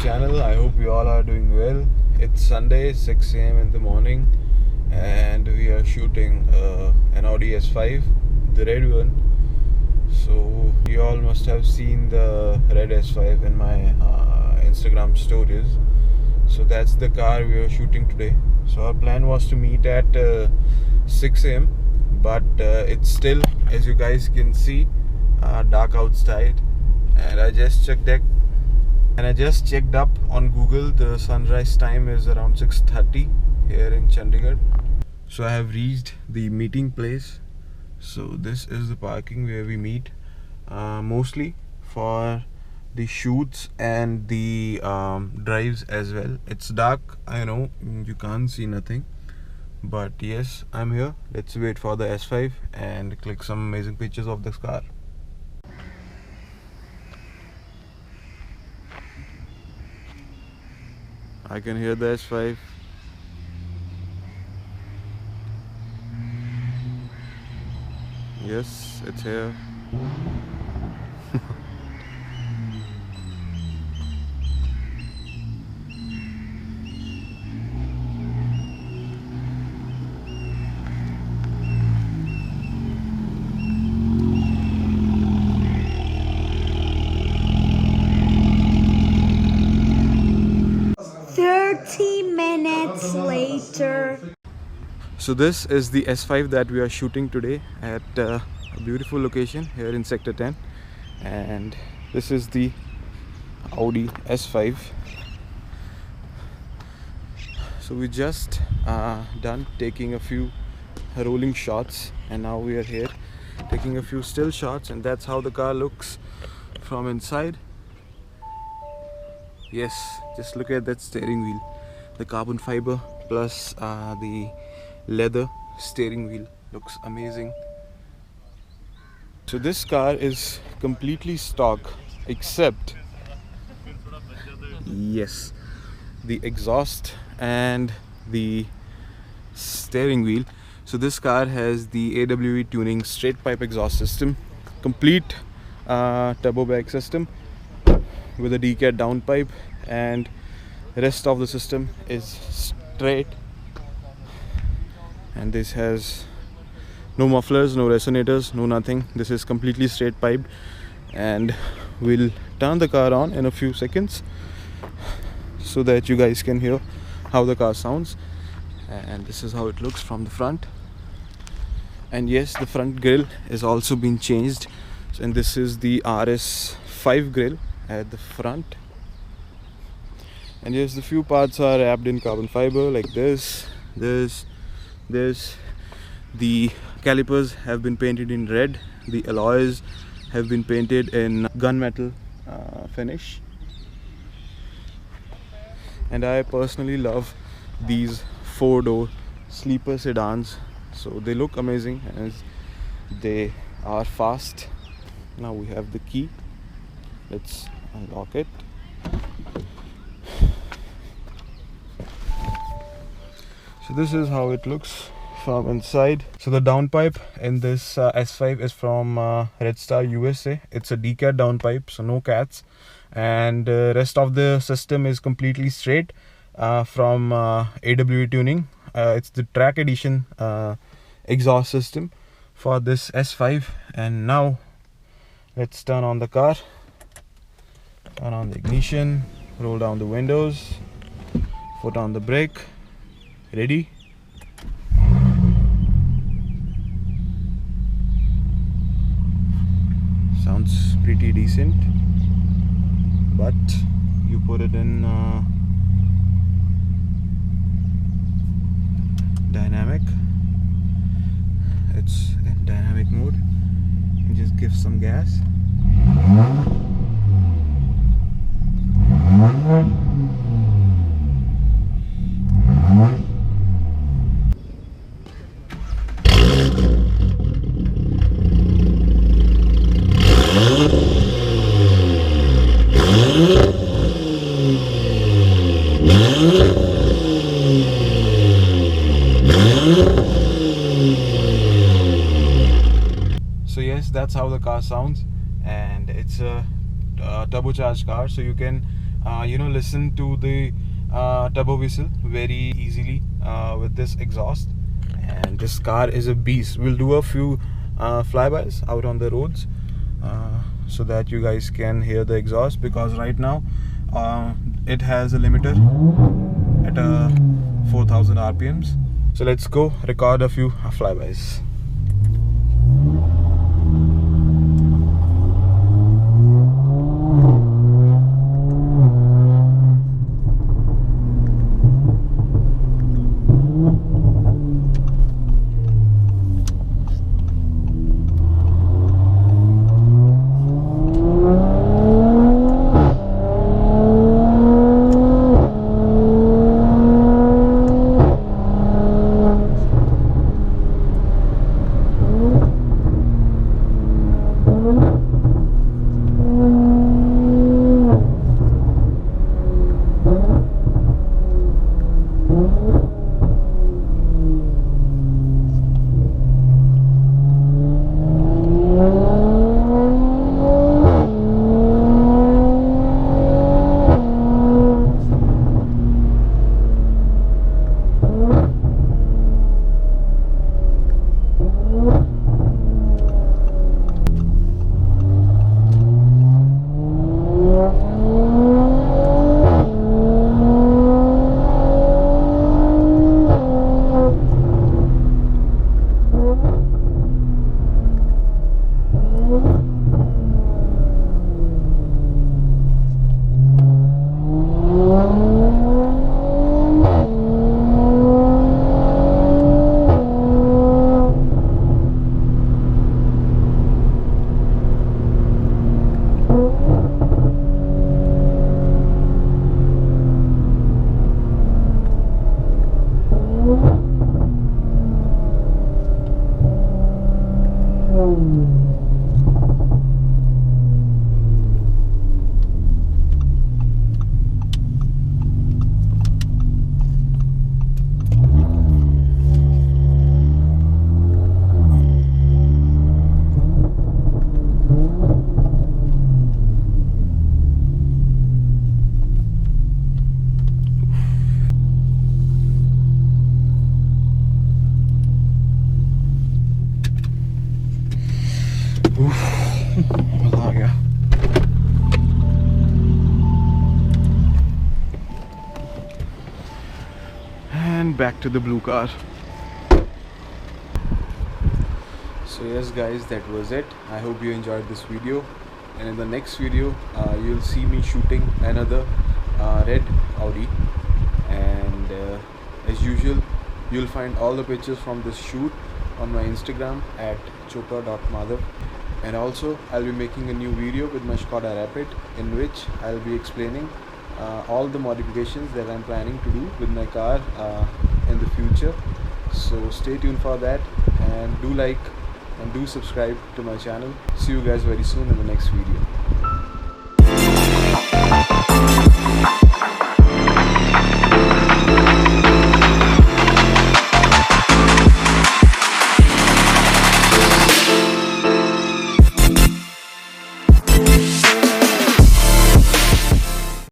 channel. I hope you all are doing well. It's Sunday, 6 a.m. in the morning, and we are shooting an Audi S5, the red one. So you all must have seen the red S5 in my Instagram stories. So that's the car we are shooting today. So our plan was to meet at 6 a.m. but it's still, as you guys can see, dark outside, and I just checked up on Google. The sunrise time is around 6:30 here in Chandigarh. So I have reached the meeting place. So this is the parking where we meet, mostly for the shoots and the drives as well. It's dark, I know, you can't see nothing, but yes, I'm here. Let's wait for the S5 and click some amazing pictures of this car. I can hear the S5. Yes, it's here. Minutes later. So this is the S5 that we are shooting today at a beautiful location here in Sector 10, and this is the Audi S5. So we just done taking a few rolling shots, and now we are here taking a few still shots, and that's how the car looks from inside. Yes, just look at that steering wheel. The carbon fiber plus the leather steering wheel looks amazing. So this car is completely stock except, yes, the exhaust and the steering wheel. So this car has the AWE tuning straight pipe exhaust system, complete turbo bag system with a decat downpipe, and rest of the system is straight. And this has no mufflers, no resonators, no nothing. This is completely straight piped, and we'll turn the car on in a few seconds so that you guys can hear how the car sounds. And this is how it looks from the front. And yes, the front grille is also been changed, and this is the RS5 grille at the front. And yes, the few parts are wrapped in carbon fiber like this. The calipers have been painted in red. The alloys have been painted in gunmetal finish. And I personally love these 4-door sleeper sedans. So they look amazing as they are fast. Now we have the key. Let's unlock it. So this is how it looks from inside. So the downpipe in this S5 is from Redstar USA. It's a decat downpipe, so no cats, and rest of the system is completely straight from AWE tuning. It's the track edition exhaust system for this S5. And now let's turn on the car, turn on the ignition, roll down the windows, foot on the brake. Ready? Sounds pretty decent, but you put it in dynamic. It's in dynamic mode, and just give some gas. So yes, that's how the car sounds, and it's a turbocharged car, so you can listen to the turbo whistle very easily with this exhaust. And this car is a beast. We'll do a few flybys out on the roads so that you guys can hear the exhaust, because right now it has a limiter at 4000 RPMs. So let's go record a few flybys. मजा आ गया। And back to the blue car. So yes guys, that was it. I hope you enjoyed this video, and in the next video you'll see me shooting another red Audi, and as usual you'll find all the pictures from this shoot on my Instagram at chopra.madhav. And also I'll be making a new video with my Skoda Rapid, in which I'll be explaining all the modifications that I'm planning to do with my car in the future. So stay tuned for that, and do like and do subscribe to my channel. See you guys very soon in the next video.